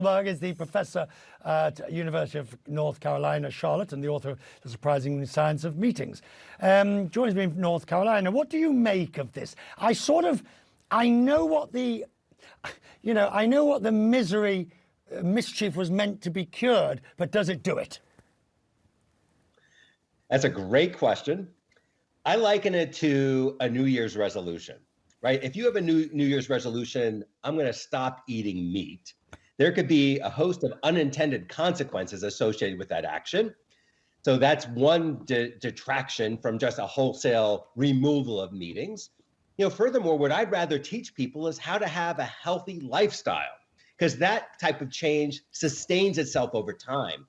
Rogelberg is the professor at University of North Carolina, Charlotte, and the author of The Surprising Science of Meetings. Joins me from North Carolina. What do you make of this? I know what the mischief was meant to be cured, but does it do it? That's a great question. I liken it to a New Year's resolution, right? If you have a New Year's resolution, I'm going to stop eating meat. There could be a host of unintended consequences associated with that action. So that's one detraction from just a wholesale removal of meetings. Furthermore, what I'd rather teach people is how to have a healthy lifestyle, because that type of change sustains itself over time.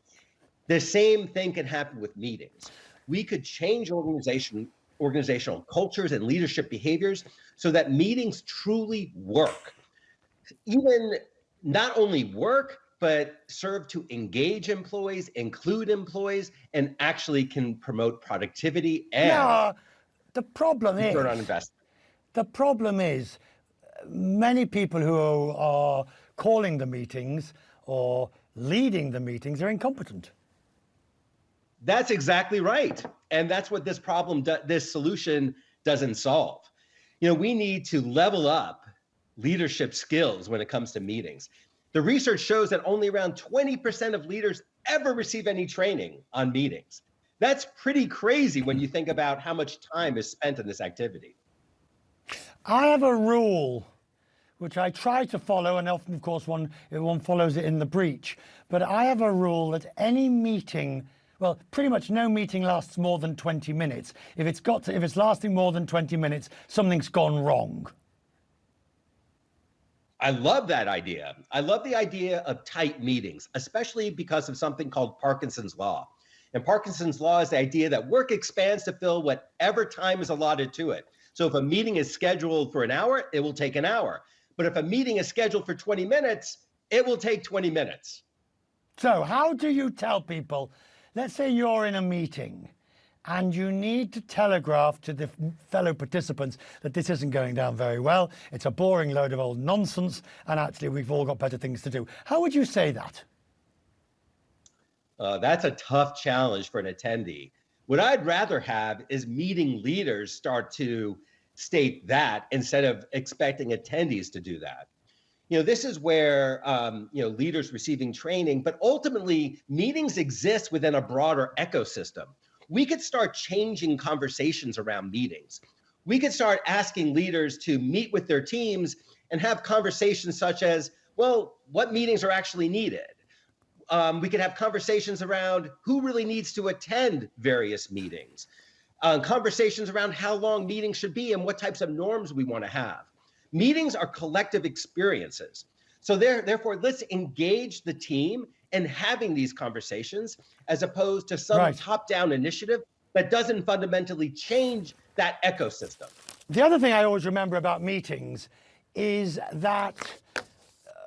The same thing can happen with meetings. We could change organizational cultures and leadership behaviors so that meetings truly work. Even not only work, but serve to engage employees, include employees, and actually can promote productivity and the problem return on investment. The problem is many people who are calling the meetings or leading the meetings are incompetent. That's exactly right. And that's what this solution doesn't solve. We need to level up leadership skills when it comes to meetings. The research shows that only around 20% of leaders ever receive any training on meetings. That's pretty crazy when you think about how much time is spent in this activity. I have a rule which I try to follow, and often, of course, one follows it in the breach. But I have a rule that any meeting, well, pretty much no meeting lasts more than 20 minutes. If it's lasting more than 20 minutes, something's gone wrong. I love that idea. I love the idea of tight meetings, especially because of something called Parkinson's Law. And Parkinson's Law is the idea that work expands to fill whatever time is allotted to it. So if a meeting is scheduled for an hour, it will take an hour. But if a meeting is scheduled for 20 minutes, it will take 20 minutes. So how do you tell people, let's say you're in a meeting and you need to telegraph to the fellow participants that this isn't going down very well, it's a boring load of old nonsense, and actually we've all got better things to do. How would you say that? That's a tough challenge for an attendee. What I'd rather have is meeting leaders start to state that instead of expecting attendees to do that. This is where, leaders receiving training, but ultimately meetings exist within a broader ecosystem. We could start changing conversations around meetings. We could start asking leaders to meet with their teams and have conversations such as, well, what meetings are actually needed? We could have conversations around who really needs to attend various meetings, conversations around how long meetings should be and what types of norms we want to have. Meetings are collective experiences. So therefore, let's engage the team in having these conversations as opposed to some top-down initiative that doesn't fundamentally change that ecosystem. The other thing I always remember about meetings is that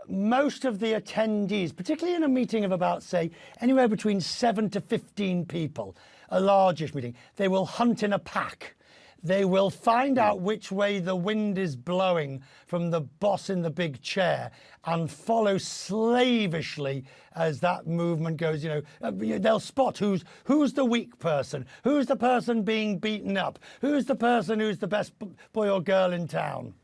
most of the attendees, particularly in a meeting of about, say, anywhere between 7 to 15 people, a largish meeting, they will hunt in a pack. They will find out which way the wind is blowing from the boss in the big chair and follow slavishly as that movement goes. They'll spot who's the weak person, who's the person being beaten up, who's the person who's the best boy or girl in town.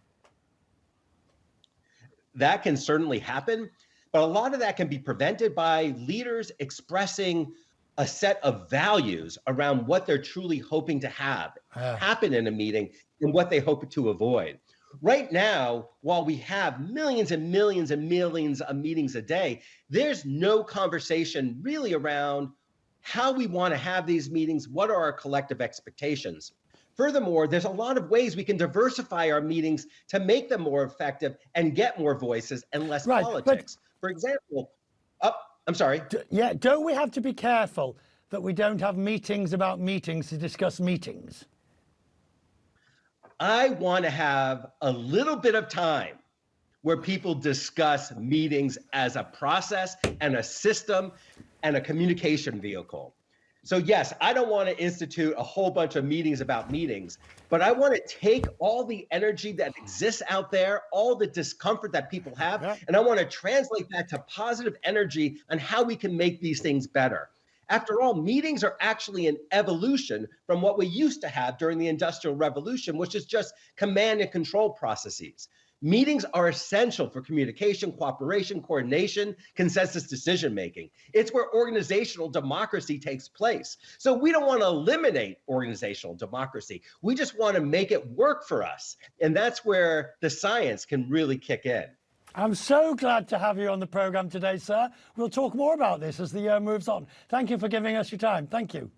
That can certainly happen, but a lot of that can be prevented by leaders expressing a set of values around what they're truly hoping to have happen in a meeting and what they hope to avoid. Right now, while we have millions and millions and millions of meetings a day, there's no conversation really around how we want to have these meetings, what are our collective expectations. Furthermore, there's a lot of ways we can diversify our meetings to make them more effective and get more voices and less politics. For example, I'm sorry. Don't we have to be careful that we don't have meetings about meetings to discuss meetings? I want to have a little bit of time where people discuss meetings as a process and a system and a communication vehicle. So yes, I don't want to institute a whole bunch of meetings about meetings, but I want to take all the energy that exists out there, all the discomfort that people have, Yeah. and I want to translate that to positive energy on how we can make these things better. After all, meetings are actually an evolution from what we used to have during the Industrial Revolution, which is just command and control processes. Meetings are essential for communication, cooperation, coordination, consensus decision making. It's where organizational democracy takes place. So we don't want to eliminate organizational democracy. We just want to make it work for us. And that's where the science can really kick in. I'm so glad to have you on the program today, sir. We'll talk more about this as the year moves on. Thank you for giving us your time. Thank you.